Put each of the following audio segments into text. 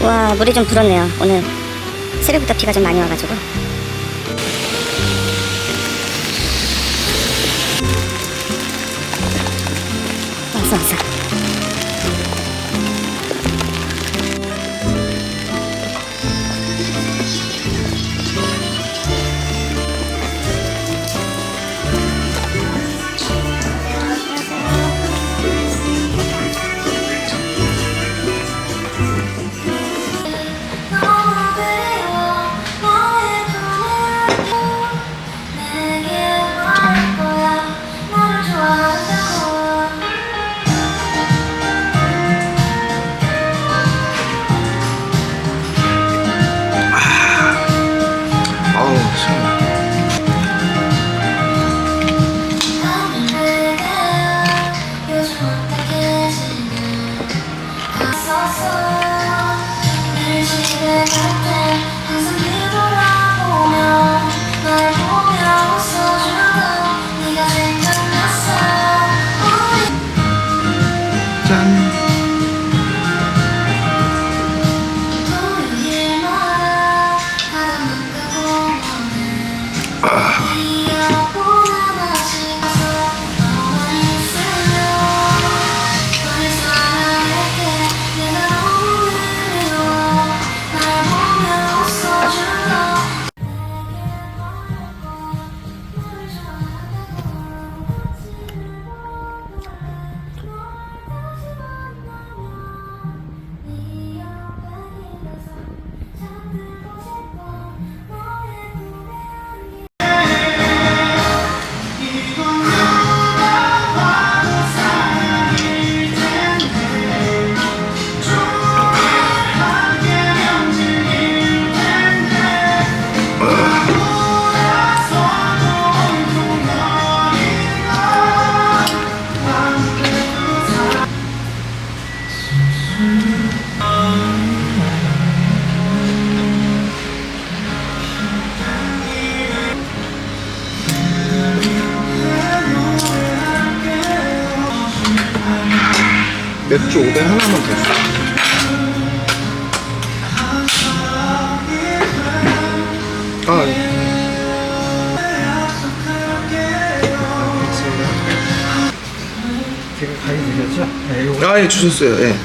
와, 물이 좀 불었네요. 오늘 새벽부터 비가 좀 많이 와가지고. 왔어. 맥주 500 하나만 더 줘. 제가 가위 드렸죠? 네, 이거 예, 주셨어요. 예.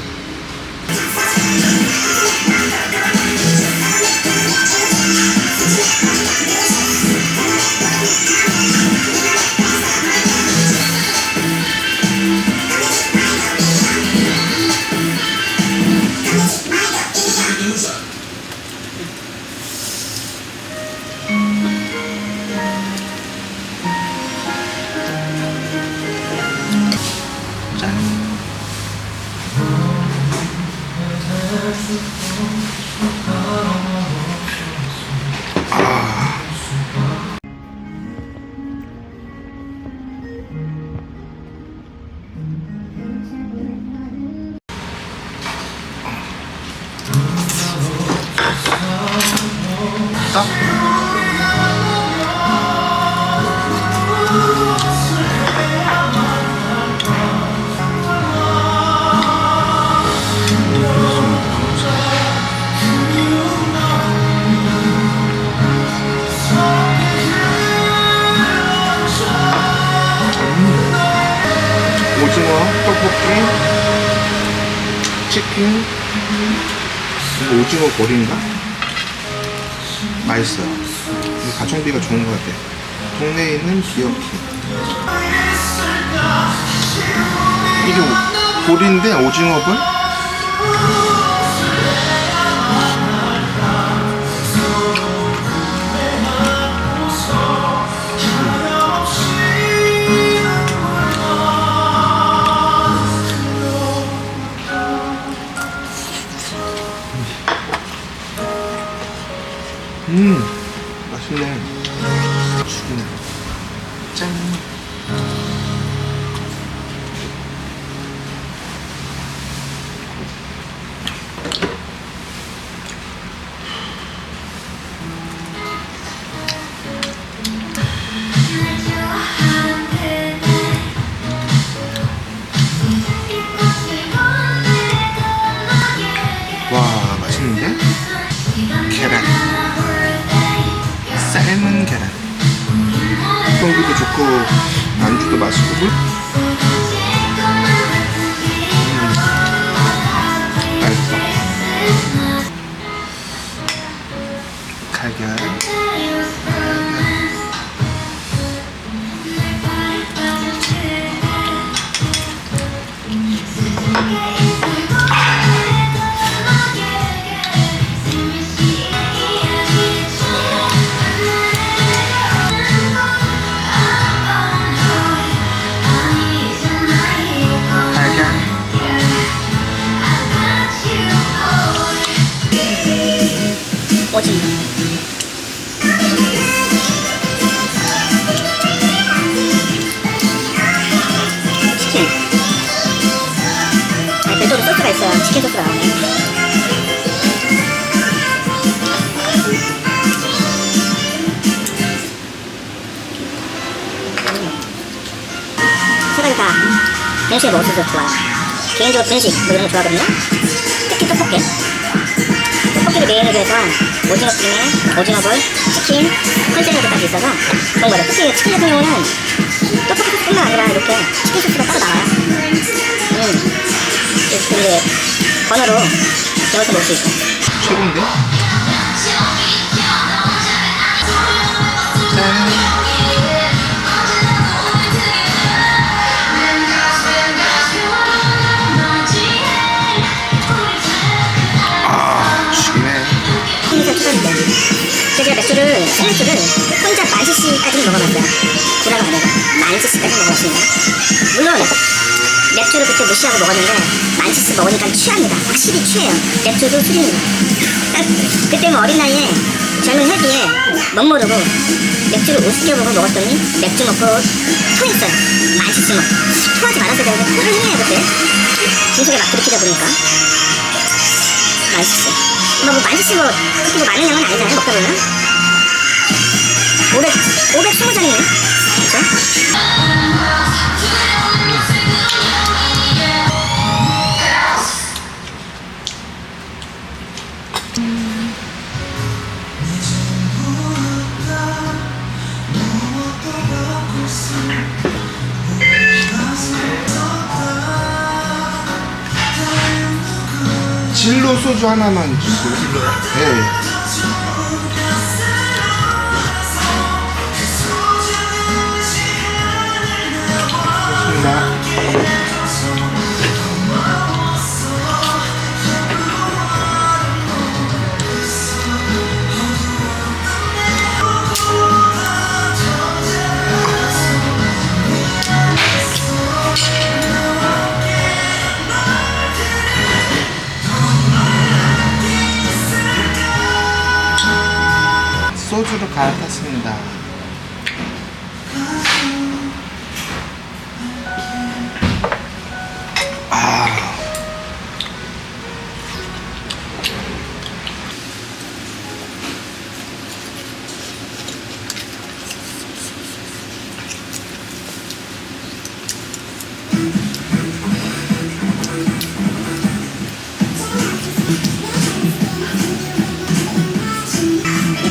오징어, 떡볶이, 치킨, 이거 오징어 고리인가? 맛있어요. 이 가성비가 좋은 것 같아요. 동네에 있는 기어키. 이게 고리인데 오징어볼? 맛있네. 죽이네. 짠. 와, 맛있는데? 삶은 계란. 성기도 좋고 안주도 맛있고. 맛있어. 달걀. 오징어. 치킨. 아니, 별도로 소스가 있어요. 치킨 소스가 나오네. 사다리 다 분식에 먹을 수 좋아요. 개인적으로 분식 뭐 이런 거 좋아하거든요. 특히 떡볶이. 떡볶이를 메인으로 해서 오징어 튀김에 오징어볼, 치킨, 컨셉까지 있어서 좋은 거죠. 특히 치킨 같은 경우는 떡볶이 소스뿐만 아니라 이렇게 치킨 소스가 따로 나와요. 이렇게 번호로 개워서 먹을 수 있고. 최고인데? 제가 맥주를, 셀렉트를 혼자 만CC까지는 먹어봤어요. 구라가 아니고 만CC까지 먹어봤습니다. 물론 맥주를 그때 무시하고 먹었는데 만CC 먹으니까 취합니다. 확실히 취해요. 맥주도 술입니다. 그때 뭐 어린 나이에 젊은 혈기에 멋모르고 맥주를 우습게 보고 먹었더니 맥주 먹고 토했어요. 만CC 먹고 토하지 말았어야 되는데 토를 해요 그때. 진속에 막 들이키다 보니까 만CC 뭐 만CC 뭐 그렇게 뭐 많은 양은 아니잖아요. 먹다 보면 520잔이네. 그쵸? 진로 소주 하나만 주세요. 진로요? 네. 소주로 갈아탔습니다.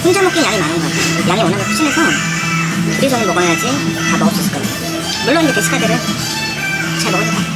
혼자 먹기엔 양이 많은 것 같아요. 양이 워낙에 푸짐해서 둘이서는 먹어야지 다 먹을 수 있을 거예요. 물론 이제 게시카드를 잘 먹으니까.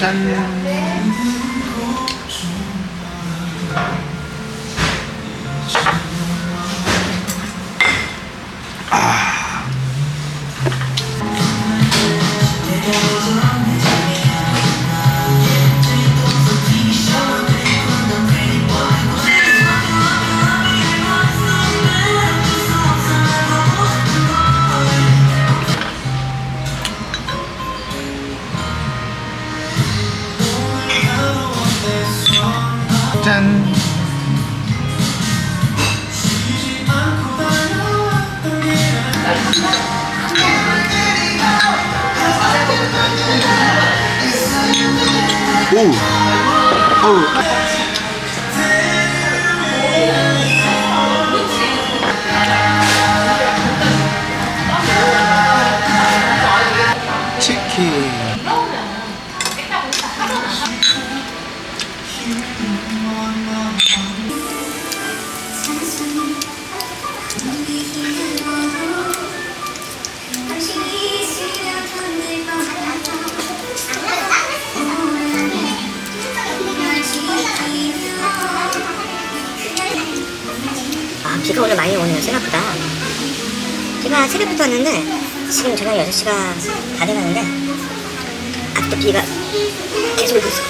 짠. 짠. 오. 어우. 치킨. 아, 비가 오늘 많이 오네요. 생각보다 비가 새벽부터 왔는데 지금 저녁 6시가 다 돼가는데 아직도 비가 계속 오고 있어.